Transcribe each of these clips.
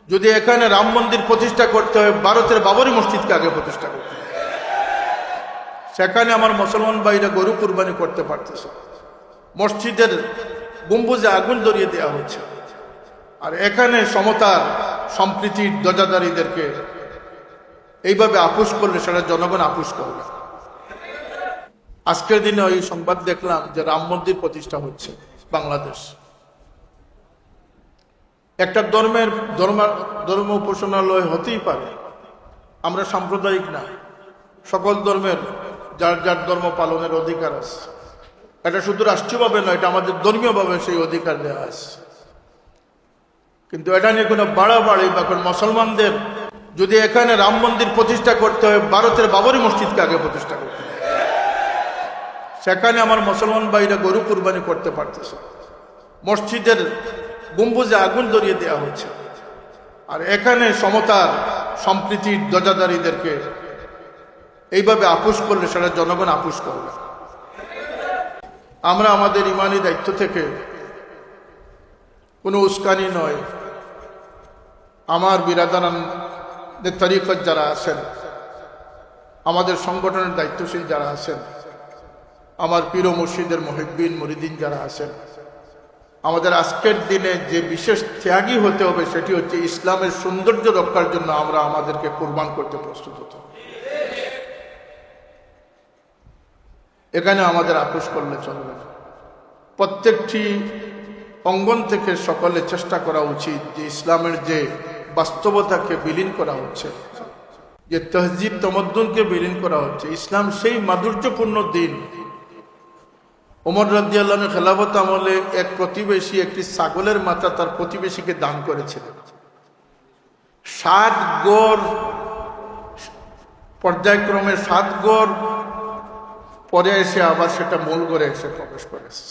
যদি এখানে রাম মন্দির প্রতিষ্ঠা করতে হয়, ভারতের বাবরি মসজিদকে আগে প্রতিষ্ঠা করতে হবে। সেখানে আমার মুসলমান ভাইরা গরু কুরবানি করতে পারতেছে, মসজিদের গম্বুজে আগুন ধরিয়ে দেওয়া হচ্ছে, আর এখানে সমতার সম্প্রীতির ধ্বজাধারীদেরকে এইভাবে আপোষ করলে সেটা জনগণ আপোষ করবে। আজকের দিনে ওই সংবাদ দেখলাম যে রাম মন্দির প্রতিষ্ঠা হচ্ছে বাংলাদেশ। একটা ধর্ম উপাসনালয় হতেই পারে, আমরা সাম্প্রদায়িক না, সকল ধর্মের যার যার ধর্ম পালনের অধিকার আছে। এটা শুধু রাষ্ট্রীয়ভাবে নয়, এটা আমাদের ধর্মীয়ভাবে সেই অধিকার দেওয়া আছে। কিন্তু এটা নিয়ে কোনো বাড়াবাড়ি বা কোনো মুসলমানদের যদি এখানে রাম মন্দির প্রতিষ্ঠা করতে হয়, ভারতের বাবরি মসজিদকে আগে প্রতিষ্ঠা করতে হবে। সেখানে আমার মুসলমান ভাইরা গরু কুরবানি করতে পারতেছে, মসজিদের গম্বুজে আগুন ধরিয়ে দেওয়া হচ্ছে, আর এখানে সমতার সম্প্রীতির ধ্বজাধারীদেরকে এইভাবে আপোষ করলে সেটা জনগণ আপোষ করবে। আমরা আমাদের ইমানি দায়িত্ব থেকে কোনো উস্কানি নয়, আমার বিরাদারান তরিকত যারা আছেন, আমাদের সংগঠনের দায়িত্বশীল যারা আছেন, আমার পীর মুর্শিদের মুহিব্বিন মুরিদিন যারা আছেন, আমাদের আজকের দিনে যে বিশেষ ত্যাগী হতে হবে সেটি হচ্ছে ইসলামের সৌন্দর্য রক্ষার জন্য আমরা আমাদেরকে কোরবান করতে প্রস্তুত হতে হবে। এখানে আমাদের আপোষ করলে চলবে না। প্রত্যেকটি অঙ্গন থেকে সকলে চেষ্টা করা উচিত যে ইসলামের যে বাস্তবতাকে বিলীন করা হচ্ছে, যে তহজিব তমদ্দুনকে বিলীন করা হচ্ছে। ইসলাম সেই মাধুর্যপূর্ণ দিন। ওমর রাদিয়াল্লাহু আনহু খেলাফত আমলে এক প্রতিবেশী একটি ছাগলের মাথা তার প্রতিবেশীকে দান করেছিলেন। 7 গড় পর্যায়ক্রমে 7 গড় পরে এসে আবার সেটা মূল গড়ে এসে প্রবেশ করেছে।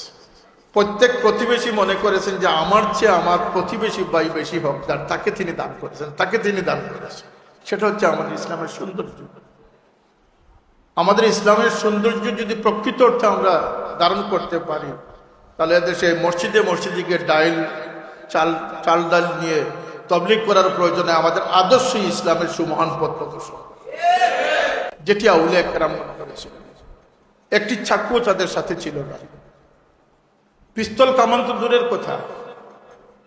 প্রত্যেক প্রতিবেশী মনে করেছেন যে আমার চেয়ে আমার প্রতিবেশী ভাই বেশি হকদার, তাকে তিনি দান করেছেন, তাকে তিনি দান করেছেন। সেটা হচ্ছে আমাদের ইসলামের সৌন্দর্য। আমাদের ইসলামের সৌন্দর্য যদি প্রকৃত অর্থে আমরা ধারণ করতে পারি, তাহলে দেশে মসজিদে মসজিদে গিয়ে চাল ডাল নিয়ে তবলিগ করার প্রয়োজনে আমাদের আদর্শই ইসলামের সুমহান পথ প্রদর্শন, যেটি আউলিয়া কেরাম মনে করেছিলেন। একটি চাকুও তাদের সাথে ছিল না, পিস্তল কামান তো দূরের কথা।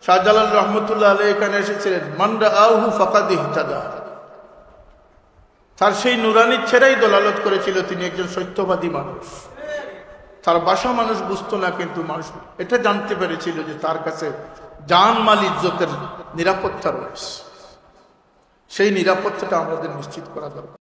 শাহজালাল রহমতুল্লাহ আলাইহি এখানে এসেছিলেন, মান রাআহু ফাকাদ ইহতাদা। তার সেই নুরানি ছেড়াই দলালত করেছিল, তিনি একজন সত্যবাদী মানুষ। তার ভাষা মানুষ বুঝতো না, কিন্তু মানুষ এটা জানতে পেরেছিল যে তার কাছে জান মাল ইজ্জতের নিরাপত্তা রয়েছে। সেই নিরাপত্তাটা আমাদের নিশ্চিত করা দরকার।